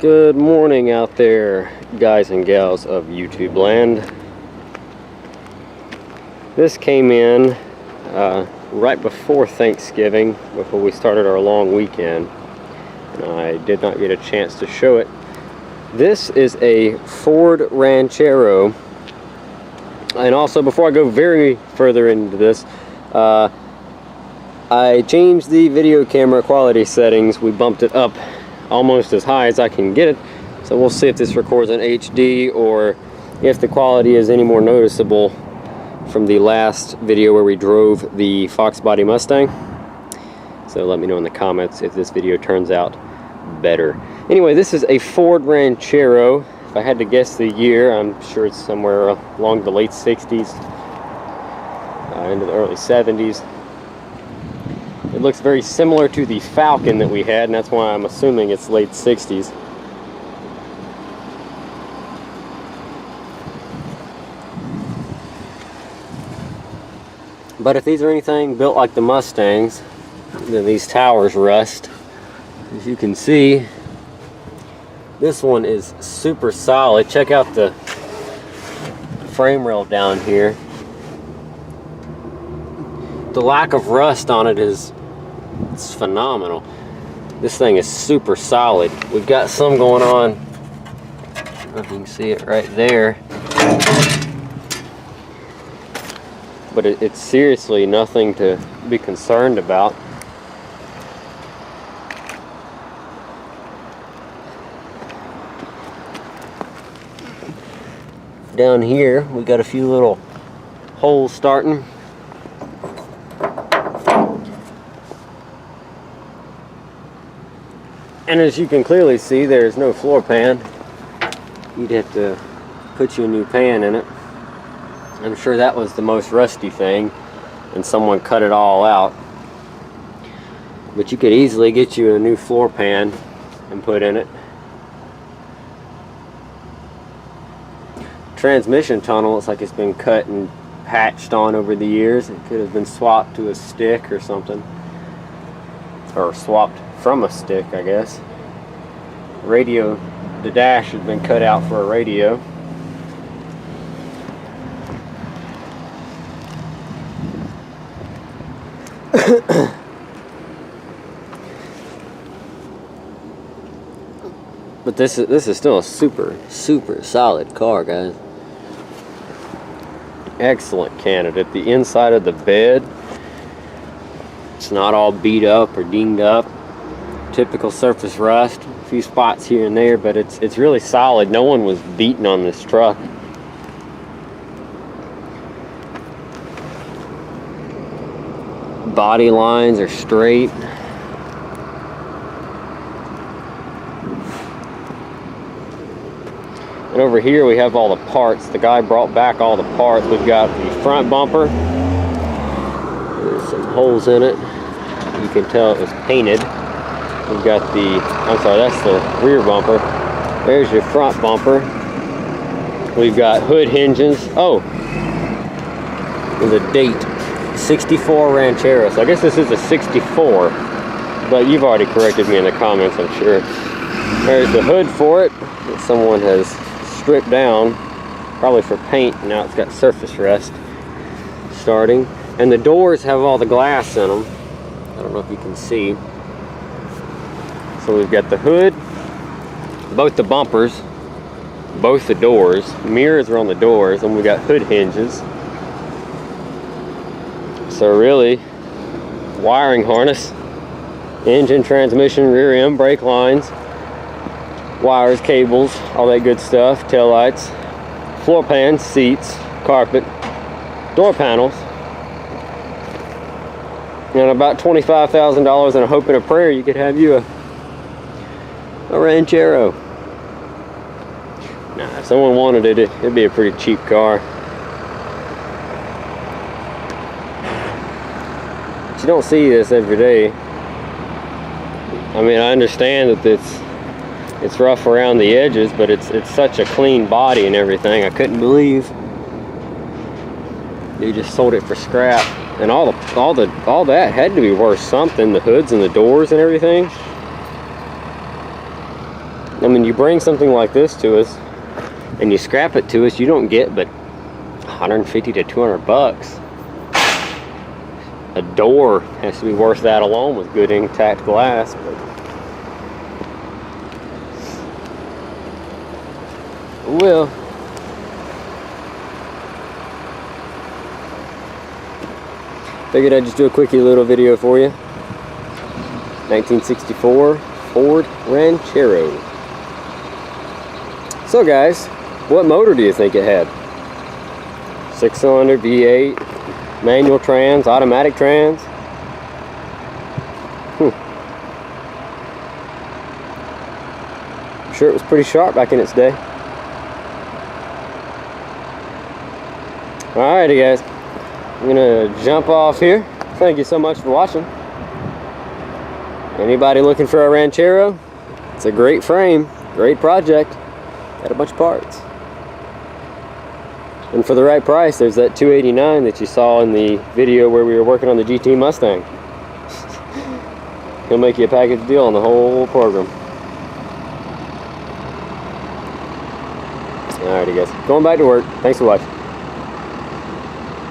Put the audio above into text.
Good morning out there, guys and gals of YouTube land. This came in right before Thanksgiving, before we started our long weekend. And I did not get a chance to show it. This is a Ford Ranchero. And also, before I go very further into this, I changed the video camera quality settings. We bumped it up almost as high as I can get it, so we'll see if this records in HD or if the quality is any more noticeable from the last video where we drove the Fox body Mustang. So let me know in the comments if this video turns out better. Anyway, this is a Ford Ranchero. If I had to guess the year, I'm sure it's somewhere along the late 60s into the early 70s. It looks very similar to the Falcon that we had, and that's why I'm assuming it's late 60s. But if these are anything built like the Mustangs, then these towers rust. As you can see, this one is super solid. Check out the frame rail down here. The lack of rust on it it's phenomenal. This thing is super solid. We've got some going on. I don't know if you can see it right there. But it's seriously nothing to be concerned about. Down here, we got a few little holes starting. And as you can clearly see, there's no floor pan. You'd have to put you a new pan in it. I'm sure that was the most rusty thing, and someone cut it all out. But you could easily get you a new floor pan and put in it. Transmission tunnel looks like it's been cut and patched on over the years. It could have been swapped to a stick or something. Or swapped from a stick, I guess. Radio, the dash has been cut out for a radio. But this is still a super solid car, guys. Excellent candidate. The inside of the bed, it's not all beat up or dinged up. Typical surface rust, a few spots here and there, but it's really solid. No one was beaten on this truck. Body lines are straight. And over here we have all the parts. The guy brought back all the parts. We've got the front bumper. There's some holes in it. You can tell it was painted. We've got that's the rear bumper. There's your front bumper. We've got hood hinges. Oh, there's a date. 64 Ranchero. So I guess this is a 64. But you've already corrected me in the comments, I'm sure. There's the hood for it that someone has stripped down, probably for paint. Now it's got surface rust starting. And the doors have all the glass in them. I don't know if you can see. So we've got the hood, both the bumpers, both the doors. Mirrors are on the doors, and we've got hood hinges. So really, wiring harness, engine, transmission, rear end, brake lines, wires, cables, all that good stuff, tail lights, floor pans, seats, carpet, door panels. And about $25,000 and a hope and a prayer you could have you a Ranchero. Nah, if someone wanted it, it'd be a pretty cheap car. But you don't see this every day. I mean, I understand that it's rough around the edges, but it's such a clean body and everything. I couldn't believe they just sold it for scrap. And all that had to be worth something. The hoods and the doors and everything. I mean, you bring something like this to us and you scrap it to us, you don't get but 150 to 200 bucks. A door has to be worth that alone with good intact glass. But well, figured I'd just do a quickie little video for you. 1964 Ford Ranchero. So guys, what motor do you think it had? 6-cylinder V8, manual trans, automatic trans? I'm sure it was pretty sharp back in its day. Alrighty guys, I'm gonna jump off here. Thank you so much for watching. Anybody looking for a Ranchero? It's a great frame, great project, got a bunch of parts. And for the right price, there's that $289 that you saw in the video where we were working on the GT Mustang. He'll make you a package deal on the whole program. Alrighty guys, going back to work. Thanks for watching.